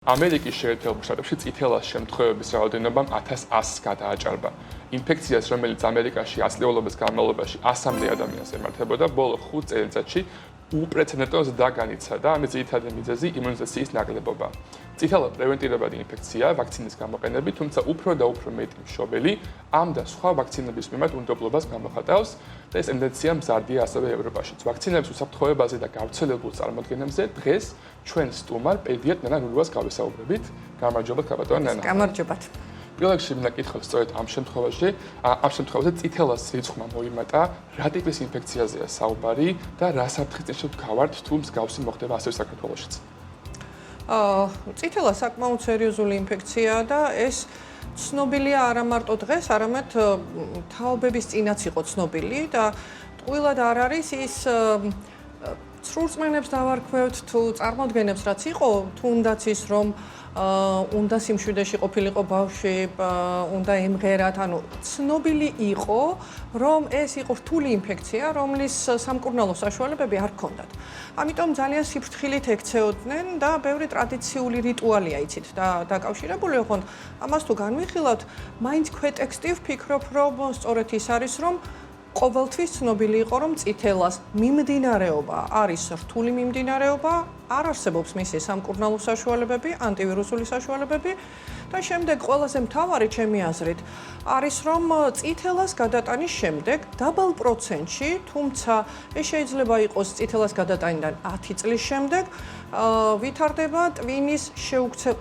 ამერიკის შეერთებულ შტატებში წითელას შემთხვევების რაოდენობა 1100-ს გადააჭარბა. ინფექციას, რომელიც ამერიკაში ასწლეულობის განმავლობაში 100-მდე ადამიანს ემართებოდა, ბოლო 5 წელიწადში უპრეცედენტოდ დაგანიცხადა და ამის ძირითადი მიზეზი იმუნიზაციის ნაკლებობა. წითელა პრევენტირებადი ინფექციაა ვაქცინის გამოყენებით, თუმცა უფრო და უფრო მეტი მშობელი ამ და სხვა ვაქცინების მიმართ უნდობლობას გამოხატავს და ეს ტენდენცია მზარდია ასევე ევროპაშიც. ვაქცინების უსაფრთხოებაზე და გავრცელებულ წარმოდგენებზე დღეს ჩვენ სტუმარ პედიატრ ნანა რურვას გავესაუბრებით. გამარჯობა, ბატონო ნანა. გამარჯობათ. პირველ რიგში მინდა კითხოთ სწორედ ამ შემთხვევაში წითელას რიცხვმა მოიმატა, რა ტიპის ინფექციაზეა საუბარი და რა საფრთხის წინაშე ვდგავართ თუ მსგავსი მოხდება ასევე საქართველოშიც. წითელა საკმაოდ სერიოზული ინფექციაა და ეს ცნობილია არა მარტო დღეს, არამედ თაობების წინაც იყო ცნობილი და ტყუილად არ არის ის სრულწმენებს დავარქვევთ თუ წარმოდგენებს რაც იყო, თუნდაც ის რომ უნდა სიმშვიდეში ყოფილიყო ბავშვი, უნდა ემღერათ, ანუ ცნობილი იყო, რომ ეს იყო რთული ინფექცია, რომლის სამკურნალო საშუალებები არ ჰქონდათ. ამიტომ ძალიან სიფრთხილით ექცეოდნენ და ბევრი ტრადიციული რიტუალია იცით და დაკავშირებული, ოღონდ ამას თუ განვიხილავთ, მაინც ქვეტექსტი ვფიქრობ, რომ სწორედ ის არის, რომ ყოველთვის ცნობილი იყო, რომ წითელას მიმდინარეობა არის რთული მიმდინარეობა, არ არსებობს მისი სამკურნალო საშუალებები, ანტივირუსული საშუალებები და შემდეგ ყველაზე მთავარი ჩემი აზრით არის, რომ წითელას გადატანის შემდეგ დაბალ პროცენტში, თუმცა ეს შეიძლება იყოს წითელას გადატანიდან 10 წლის შემდეგ, ვითარდება ტვინის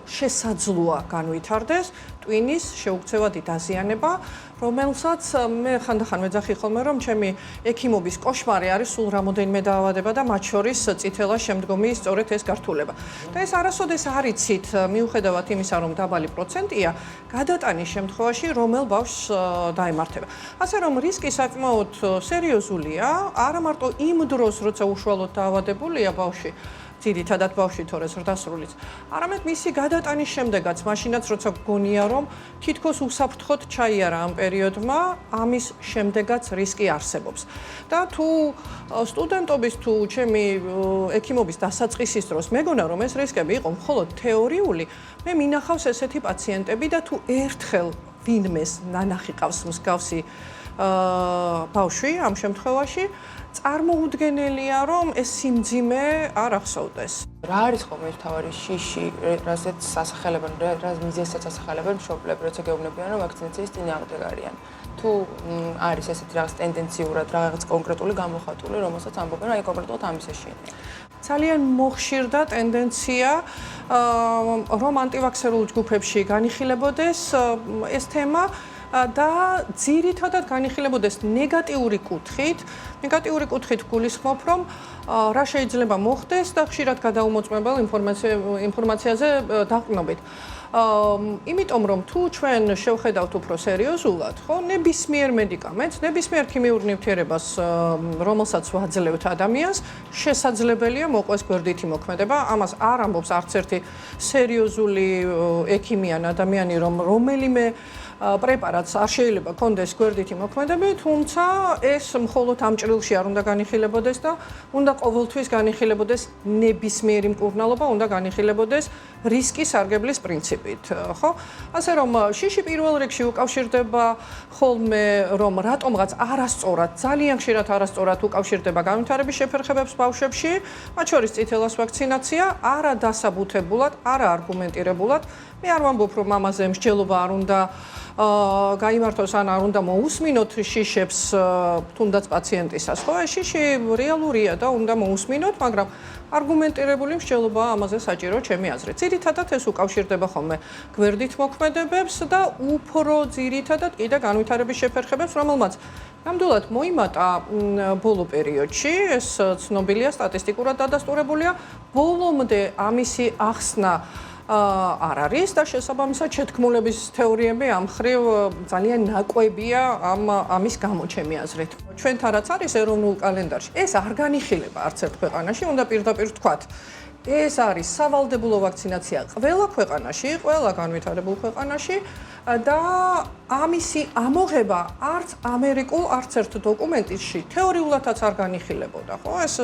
შესაძლოა განვითარდეს ტვინის შეუქცევადი დაზიანება, რომელსაც მე ხანდახან ვეძახი ხოლმე, რომ ჩემი ექიმობის კოშმარი არის სულ რამოდენიმე დაავადება და მათ შორის წითელას შემდგომი სწორედ ეს გართულება. და ეს არასოდეს არ იცით, მიუხედავად იმისა, რომ დაბალი პროცენტია, გადატანის შემთხვევაში რომელ ბავშვს დაემართება. ასე რომ რისკი საკმაოდ სერიოზულია, არა მარტო იმ დროს, როცა უშუალოდ დაავადებულია ბავშვი, ძირითადად ბავშვი თორე ზრდასრულიც, არამედ მისი გადატანის შემდეგაც, მაშინაც როცა გგონია, რომ თითქოს უსაფრთხოდ ჩაიარა ამ პერიოდმა, ამის შემდეგაც რისკი არსებობს. და თუ სტუდენტობის თუ ჩემი ექიმობის დასაწყისის დროს მეგონა, რომ ეს რისკები იყო მხოლოდ თეორიული, მე მინახავს ესეთი პაციენტები და თუ ერთხელ ვინმეს ნანახი ყავს მსგავსი ბავშვი ამ შემთხვევაში, წარმოუდგენელია, რომ ეს სიმძიმე არ ახსოვდეს. რა არის ხოლმე თავარი შიში, რაზეც სასახელებენ, რა მიზეზსაც ასახელებენ მშობლები, როცა გეუბნებიან, რომ ვაქცინაციის წინააღმდეგ არიან. თუ არის ესეთი რაღაც ტენდენციურად, რაღაც კონკრეტული გამოხატული, რომელსაც ამბობენ, აი კონკრეტულად ამის ეშინია. ძალიან მოხშირდა ტენდენცია, რომ ანტივაქსერულ ჯგუფებში განიხილებოდეს ეს თემა და ძირითადად განიხილებოდეს ნეგატიური კუთხით. ნეგატიური კუთხით გულისხმობ, რომ რა შეიძლება მოხდეს და ხშირად გადაუმოწმებელ ინფორმაციაზე დაყრდნობით. იმიტომ რომ თუ ჩვენ შევხედავთ უფრო სერიოზულად, ხო, ნებისმიერ მედიკამენტს, ნებისმიერ ქიმიურ ნივთიერებას, რომელსაც ვაძლევთ ადამიანს, შესაძლებელია მოყვეს გვერდითი მოქმედება. ამას არ ამბობს არც ერთი სერიოზული ექიმი ან ადამიანი, რომ რომელიმე პრეპარატს არ შეიძლება კონდეს გვერდითი მოქმედება, თუმცა ეს მხოლოდ ამ ჭრილში არ უნდა განიხილებოდეს და უნდა ყოველთვის განიხილებოდეს ნებისმიერი მკურნალობა, უნდა განიხილებოდეს რისკის სარგებლის პრინციპით, ხო? ასე რომ შიში პირველ რიგში უკავშირდება ხოლმე, რომ რატომღაც არასწორად, ძალიან ხშირად არასწორად უკავშირდება განვითარების შეფერხებებს ბავშვებში, მათ შორის წითელას ვაქცინაცია, არა დასაბუთებულად, არა არგუმენტირებულად. მე არ ვამბობ, რომ ამაზე მსჯელობა არ უნდა გაიმართოს ან არ უნდა მოусმინოთ შიშებს თუნდაც პაციენტისას, ხო? ეს შიში რეალურია და უნდა მოусმინოთ, მაგრამ არგუმენტირებული მსჯელობა ამაზე საჭირო ჩემი აზრით. ძირითადად ეს უკავშირდება ხოლმე გვერდით მოქმედებებს და უფრო ძირითადად კიდე განვითარების შეფერხებებს, რომელმაც ნამდვილად მოიმატა ბოლო პერიოდში, ეს ცნობილია, სტატისტიკურად დადასტურებულია, ბოლომდე ამისი ახსნა არ არის და შესაბამისად შეთქმულების თეორიები ამ ხრივ ძალიან ნაკვებია ამის გამო ჩემი აზრით. ჩვენთან რაც არის ეროვნულ კალენდარში, ეს არ განიხილება არც ერთ ქვეყანაში, უნდა პირდაპირ ვთქვათ. ეს არის სავალდებულო ვაქცინაცია ყველა ქვეყანაში, ყველა განვითარებულ ქვეყანაში და ამისი ამოღება არც ამერიკულ, არც ერთ დოკუმენტში თეორიულადაც არ განიხილებოდა, ხო? ეს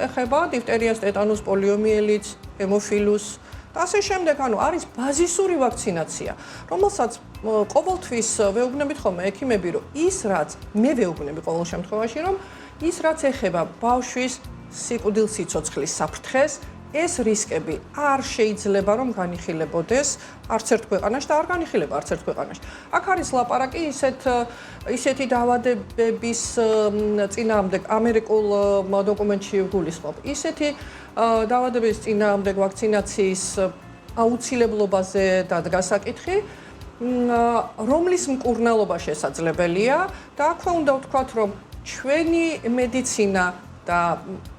ეხება დიფტერიას, ტეტანუს, პოლიომიელიტს, ჰემოფილუს, და ასე შემდეგ, ანუ არის ბაზისური ვაქცინაცია, რომელსაც ყოველთვის ვეუბნებით ხოლმე ექიმები, რომ ის რაც მე ვეუბნები ყოველ შემთხვევაში, რომ ის რაც ეხება ბავშვის სიკვდილსიცოცხლის საფრთხეს, ეს რისკები არ შეიძლება რომ განიხილებოდეს არც ერთ ქვეყანაში და არ განიხილება არც ერთ ქვეყანაში. აქ არის ლაპარაკი ისეთი დაავადებების წინააღმდეგ ამერიკულ დოკუმენტში გულისხმობ. ისეთი დაავადების წინააღმდეგ ვაქცინაციის აუცილებლობაზე დადგა საკითხი, რომლის მკურნალობა შესაძლებელია და აქვე უნდა ვთქვათ, რომ ჩვენი მედიცინა და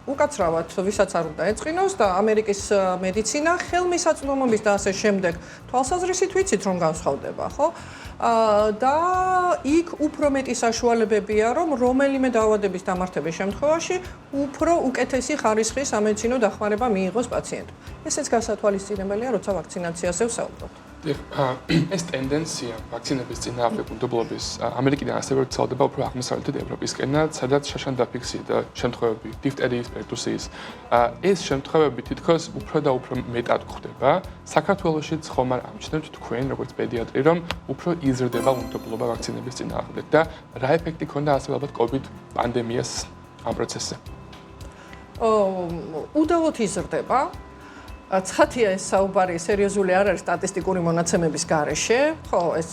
უკაცრავად ვისაც არ უნდა ეწყინოს და ამერიკის მედიცინა ხელმისაწვდომობის და ასე შემდეგ თვალსაზრისით ვიცით რომ განსხვავდება, ხო? და იქ უფრო მეტი საშუალებებია რომ რომელიმე დაავადების დამარცხების შემთხვევაში უფრო უკეთესი ხარისხის სამედიცინო დახმარება მიიღოს პაციენტს. ესეც გასათვალისწინებელია, როცა ვაქცინაციაზე ვსაუბრობთ. ეს ტენდენცია ვაქცინების წინააღმდეგ უნდობლობის ამერიკიდან ასევე ვრცელდება უფრო აღმოსავლეთ ევროპისკენაც, სადაც შაშან დაფიქსირდა შემთხვევები დიფტერიის, პერტუსიის. ეს შემთხვევები თითქოს უფრო და უფრო მეტად გვხდება. საქართველოშიც ხომ არ ამჩნევთ თქვენ, როგორც პედიატრი, რომ უფრო იზრდება უნდობლობა ვაქცინების წინააღმდეგ და რა ეფექტი ქონდა ასევე ალბათ COVID პანდემიას ამ პროცესზე? უდავოდ იზრდება. ცხადია ეს საუბარი სერიოზული არ არის სტატისტიკური მონაცემების გარეშე, ხო, ეს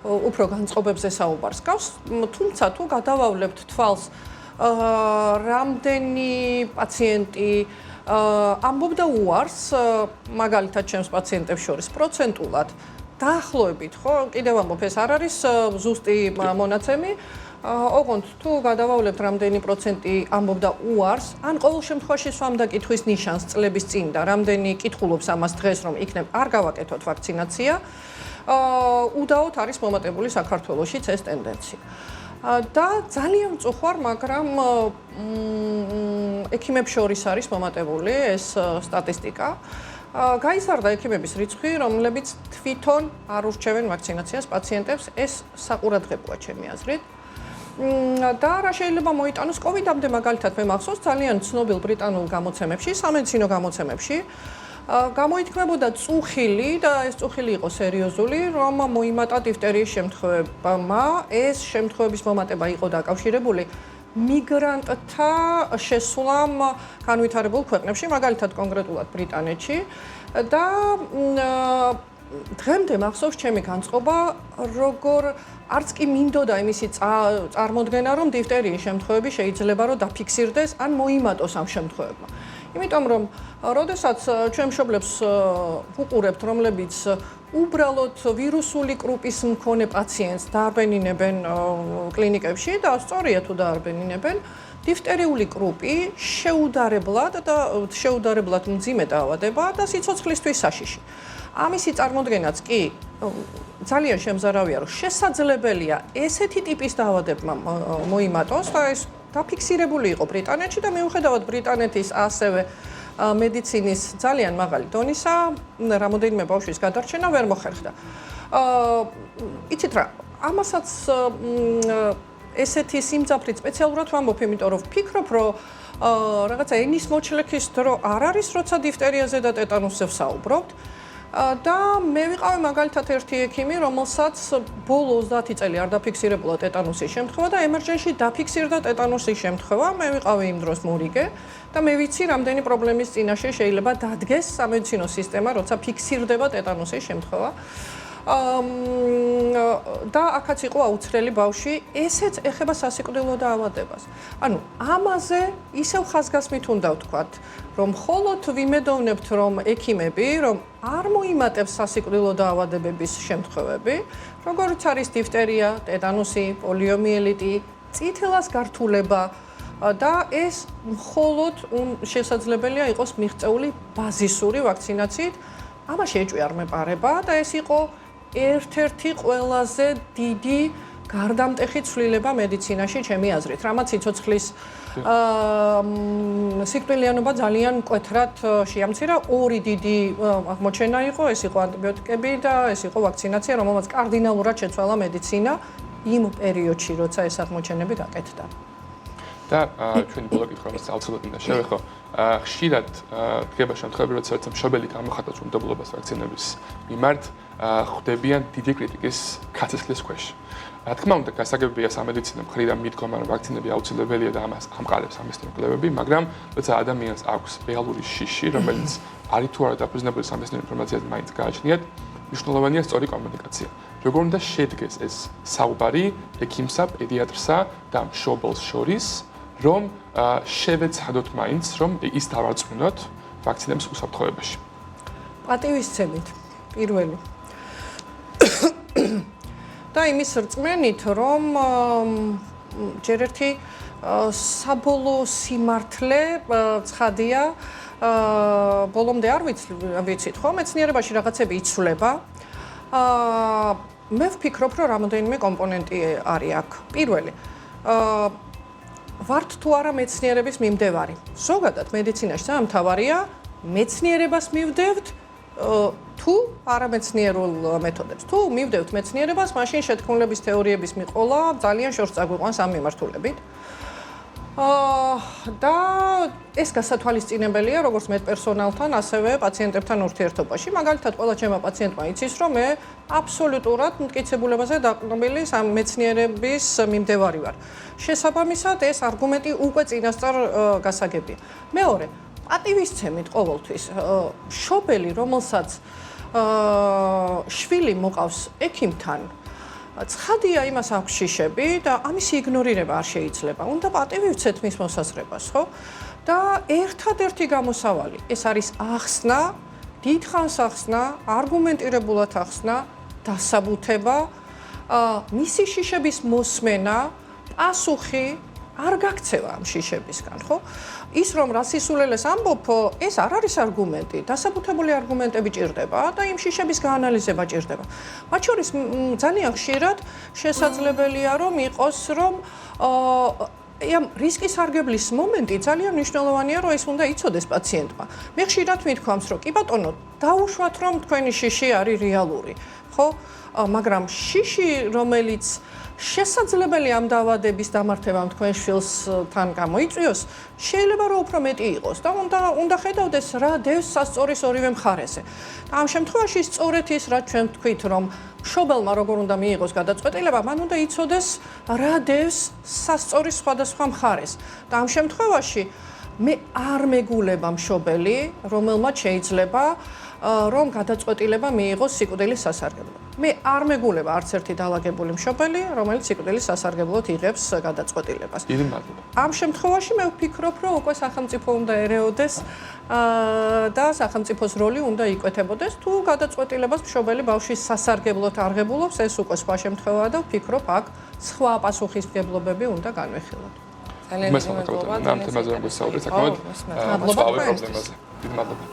უფრო განწყობებზე საუბარს გავს, თუმცა თუ გადავავლებთ თვალს, რამდენი პაციენტი ამბობდა უარს, მაგალითად ჩემს პაციენტებს შორის პროცენტულად დაახლოებით, ხო, კიდევ ამბობ, ეს არ არის ზუსტი მონაცემი. ოღონდ თუ გადავავლებთ რამდენი პროცენტი ამბობდა უარს, ან ყოველ შემთხვევაში სვამდა კითხვის ნიშანს წლების წინ და რამდენი კითხულობს ამას დღეს, რომ იქნებ არ გავაკეთოთ ვაქცინაცია, უდაოდ არის მომატებული საქართველოშიც ეს ტენდენცია. და ძალიან მწუხვარ, მაგრამ ექიმებს შორის არის მომატებული ეს სტატისტიკა. გაიზარდა ექიმების რიცხვი, რომლებიც თვითონ არ ურჩევენ ვაქცინაციას პაციენტებს, ეს საყურადღებოა ჩემი აზრით. და რა შეიძლება მოიტანოს COVID-ამდე მაგალითად მე მახსოვს ძალიან ცნობილ ბრიტანულ გამოცემებში, სამედიცინო გამოცემებში გამოითქმებოდა წუხილი და ეს წუხილი იყო სერიოზული, რომ მოიმატა დიფტერიის შემთხვევებმა. ეს შემთხვევების მომატება იყო დაკავშირებული მიგრანტთა შესვლამ განვითარებულ ქვეყნებში, მაგალითად კონკრეტულად ბრიტანეთში და დღემდე მახსოვს ჩემი განწყობა, როგორ არც კი მინდოდა იმისი წარმოდგენა, რომ დიფტერიის შემთხვევები შეიძლება რომ დაფიქსირდეს ან მოიმატოს ამ შემთხვევებმა. იმიტომ რომ როდესაც ჩვენ მშობლებს ვუყურებთ, რომლებიც უბრალოდ ვირუსული კრუპის მქონე პაციენტს დაარბენინებენ კლინიკებში და სწორია თუ დაარბენინებენ, დიფტერიული კრუპი შეუდარებლად მძიმე დაავადება და სიცოცხლისთვის საშიში. ამისი წარმოდგენაც კი ძალიან შემზარავია, რომ შესაძლებელია ესეთი ტიპის დაავადებმა მოიმატოს და ეს დაფიქსირებული იყო ბრიტანეთში და მიუხედავად ბრიტანეთის ასევე მედიცინის ძალიან მაღალი დონისა, რამოდენიმე ბავშვის გადარჩენა ვერ მოხერხდა. იცით რა, ამასაც ესეთი სიმძაფრით სპეციალურად ვამბობ, იმიტომ რომ ვფიქრობ, რომ რაღაცა ენის მოჩლექის დრო არ არის, როცა დიფტერიაზე და ტეტანუსზე ვსაუბრობთ. და მე ვიყავი მაგალითად ერთი ექიმი, რომელსაც ბოლო 30 წელი არ დაფიქსირებულა ტეტანუსის შემთხვევა და ემერჯენში დაფიქსირდა ტეტანუსის შემთხვევა. მე ვიყავი იმ დროს მორიგე და მე ვიცი, რამდენი პრობლემის წინაშე შეიძლება დადგეს სამედიცინო სისტემა, როცა ფიქსირდება ტეტანუსის შემთხვევა. და აქაც იყო აუცილებელი ბავშვი, ესეც ეხება სასიკვდილო დაავადებას. ანუ ამაზე ისევ ხაზგასმით უნდა ვთქვათ, რომ მხოლოდ ვიმედოვნებთ, რომ ექიმები, რომ არ მოიმატებს სასიკვდილო დაავადებების შემთხვევები, როგორც არის დიფტერია, ტეტანუსი, პოლიომიელიტი, წითელას გართულება და ეს მხოლოდ შესაძლებელია იყოს მიღწეული ბაზისური ვაქცინაციით. ამაში ეჭვი არ მეპარება და ეს იყო ერთ-ერთი ყველაზე დიდი გარდამტეხი ცვლილება მედიცინაში ჩემი აზრით. რამაც სიცოცხლის სიკვდილიანობა ძალიან მკვეთრად შეამცირა. ორი დიდი აღმოჩენა იყო, ეს იყო ანტიბიოტიკები და ეს იყო ვაქცინაცია, რომელმაც კარდინალურად შეცვალა მედიცინა იმ პერიოდში, როცა ეს აღმოჩენები გაკეთდა. და ჩვენი ბოლო კითხვა რომელიც აუცილებლად უნდა შევეხო. ხშირად დგება შემთხვევები, როცა ერთ მშობელი გამოხატავს უნდობლობას ვაქცინების მიმართ, ხვდებიან დიდი კრიტიკის კაცისხლის ქვეშ. რა თქმა უნდა, გასაგებია სამედიცინო მხრიდან მიდგომა, რომ ვაქცინები აუცილებელია და ამას ამყარებს სამეცნიერო კვლევები, მაგრამ როცა ადამიანს აქვს რეალური შიში, რომელიც არის თუ არა დაფუძნებული სამეცნიერო ინფორმაციაზე მაინც გააჩნიათ, მნიშვნელოვანია სწორი კომუნიკაცია. როგორ უნდა შედგეს ეს საუბარი ექიმსა, პედიატრსა და მშობელს შორის, რომ შევეცადოთ მაინც, რომ ის დავარწმუნოთ ვაქცინების უსაფრთხოებაში. პატივისცემით პირველი. და იმის რწმენით, რომ ჯერ ერთი საბოლოო სიმართლე ცხადია, ბოლომდე არ ვიცით, ხო? მეცნიერებაში რაღაცები იცვლება. მე ვფიქრობ, რომ რამოდენიმე კომპონენტი არის აქ. პირველი, ვართ თუ არა მეცნიერების მიმდევარი. ზოგადად მედიცინაში ძალიან მთავარია მეცნიერებას მივდევთ თუ არამეცნიერულ მეთოდებს. თუ მივდევთ მეცნიერებას, მაშინ შეთქმულების თეორიების მიყოლა ძალიან შორს წაგვიყვანს ამ მიმართულებით. და ეს გასათვალისწინებელია როგორც მედპერსონალთან, ასევე პაციენტებთან ურთიერთობაში. მაგალითად, ყველა ჩემმა პაციენტმა იცის, რომ მე აბსოლუტურად მტკიცებულებაზე დაყრდნობილი მეცნიერების მიმდევარი ვარ. შესაბამისად, ეს არგუმენტი უკვე წინასწარ გასაგებია. მეორე, პატივისცემით ყოველთვის. მშობელი, რომელსაც შვილი მოყავს ექიმთან, ცხადია იმას აქვს შიშები და ამის იგნორირება არ შეიძლება. უნდა პატივი ვცეთ მის მოსაზრებას, ხო? და ერთადერთი გამოსავალი, ეს არის ახსნა, დიდხანს ახსნა, არგუმენტირებულად ახსნა, დასაბუთება, მისი შიშების მოსმენა, პასუხი არ გაქცევა ამ შიშებისგან, ხო? ის რომ რა სისულელეს ამბობ, ეს არ არის არგუმენტი, დასაბუთებული არგუმენტები ჭირდება და იმ შიშების გაანალიზება ჭირდება. მათ შორის ძალიან ხშირად შესაძლებელია რომ იყოს, რომ ამ რისკის სარგებლის მომენტი ძალიან მნიშვნელოვანია, რომ ეს უნდა იცოდეს პაციენტმა. მე ხშირად მithქვამს, რომ კი ბატონო, დაუშვათ რომ თქვენი შიში არის რეალური, ხო? მაგრამ შიში, რომელიც შესაძლებელი ამ დაავადების დამართებამ თქვენ შვილსთან გამოიწვიოს, შეიძლება რომ უფრო მეტი იყოს და უნდა ხედავდეს რა დევს სასწორის ორივე მხარეზე. და ამ შემთხვევაში სწორედ ის, რაც ჩვენ ვთქვით, რომ მშობელმა როგორ უნდა მიიღოს გადაწყვეტილება, მან უნდა იცოდეს რა დევს სასწორის სხვადასხვა მხარეს. და ამ შემთხვევაში მე არ მეგულება მშობელი, რომელმაც შეიძლება რომ გადაწყვეტილება მიიღოს სიკვდილის სასარგებლოდ. მე არ მეგულება არც ერთი დაალაგებული მშობელი, რომელიც სიკვდილის სასარგებლოდ იღებს გადაწყვეტილებას. დიდი მადლობა. ამ შემთხვევაში მე ვფიქრობ, რომ უკვე სახელმწიფო უნდა ერეოდეს და სახელმწიფოს როლი უნდა იკვეთებოდეს. თუ გადაწყვეტილებას მშობელი ბავშვის სასარგებლოდ არღებულობს, ეს უკვე სხვა შემთხვევაა და ვფიქრობ, აქ სხვა პასუხისმგებლობები უნდა განვიხილოთ. ძალიან დიდი მადლობა. ამ თემაზე რომ გვესაუბრეთ, საკმაოდ მწვავე პრობლემაზე. დიდი მადლობა.